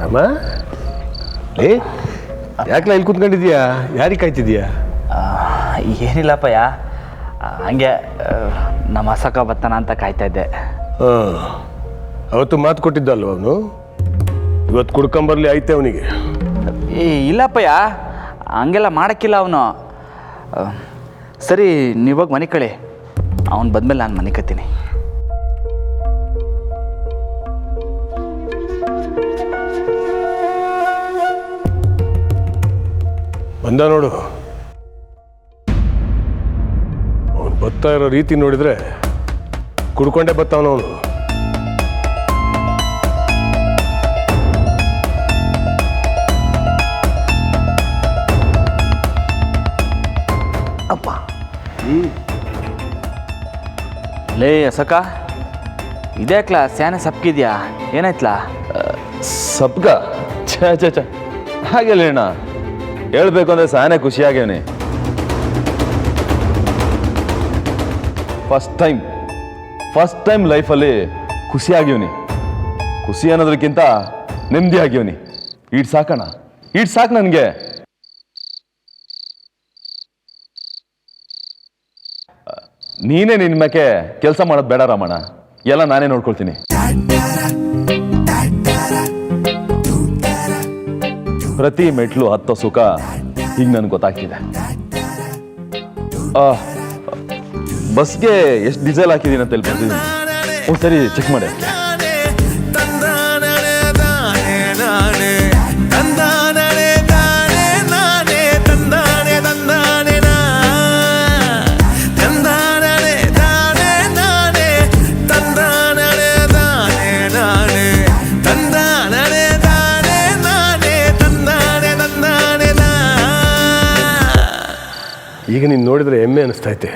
ಅಮ್ಮ ಏ ಯಾಕಲ ಇಲ್ಲಿ ಕೂತ್ಕೊಂಡಿದ್ಯಾ? ಯಾರಿಗೆ ಕಾಯ್ತಿದ್ಯಾ? ಏನಿಲ್ಲಪ್ಪಯ್ಯ, ಹಂಗೆ ನಮ್ಮ ಹಸಕ ಬತ್ತಾನ ಅಂತ ಕಾಯ್ತಾ ಇದ್ದೆ. ಹಾಂ, ಅವತ್ತು ಮಾತು ಕೊಟ್ಟಿದ್ದಲ್ವ ಅವನು? ಇವತ್ತು ಕುಡ್ಕೊಂಬರ್ಲಿ ಐತೆ ಅವನಿಗೆ. ಇಲ್ಲಪ್ಪಯ್ಯ, ಹಂಗೆಲ್ಲ ಮಾಡೋಕ್ಕಿಲ್ಲ ಅವನು. ಸರಿ, ನೀವಾಗ ಮನೆ ಕಳಿ, ಅವನು ಬಂದಮೇಲೆ ನಾನು ಮನೆ ಕತ್ತೀನಿ. ಬಂದ ನೋಡು. ಅವನು ಬರ್ತಾ ಇರೋ ರೀತಿ ನೋಡಿದ್ರೆ ಕುಡ್ಕೊಂಡೇ ಬರ್ತಾವನವನು. ಅಪ್ಪ ಲೇ ಹಸಕ, ಇದೇ ಕ್ಲಾಸ್ ಸ್ಯಾನೆ ಸಪ್ಕಿದ್ಯಾ? ಏನಾಯ್ತಲಾ? ಸಬ್ಗ ಚ ಹಾಗೆಲ್ಲ ಅಣ್ಣ, ಹೇಳ್ಬೇಕು ಅಂದರೆ ಸಾನೇ ಖುಷಿಯಾಗೇವನಿ. ಫಸ್ಟ್ ಟೈಮ್ ಲೈಫಲ್ಲಿ ಖುಷಿಯಾಗಿವ್ನಿ. ಖುಷಿ ಅನ್ನೋದಕ್ಕಿಂತ ನೆಮ್ಮದಿ ಆಗಿವ್ನಿ. ಈಡ್ ಸಾಕಣ, ಈಡ್ ಸಾಕು ನನಗೆ. ನೀನೇ ನಿನ್ನ ಮ್ಯಾಕೆ ಕೆಲಸ ಮಾಡೋದು ಬೇಡ ರಾಮಣ್ಣ, ಎಲ್ಲ ನಾನೇ ನೋಡ್ಕೊಳ್ತೀನಿ. ಪ್ರತಿ ಮೆಟ್ಲು ಹತ್ತೋ ಸುಖ ಈಗ ನನಗೆ ಗೊತ್ತಾಗ್ತಿದೆ. ಬಸ್ಗೆ ಎಷ್ಟು ಡೀಸೆಲ್ ಹಾಕಿದ್ದೀನಿ ಅಂತ ಹೇಳ್ಬಿಡ್ತೀನಿ. ಒಂದ್ಸರಿ ಚೆಕ್ ಮಾಡಿ. ಈಗ ನೀನು ನೋಡಿದ್ರೆ ಹೆಮ್ಮೆ ಅನಿಸ್ತೈತೆ.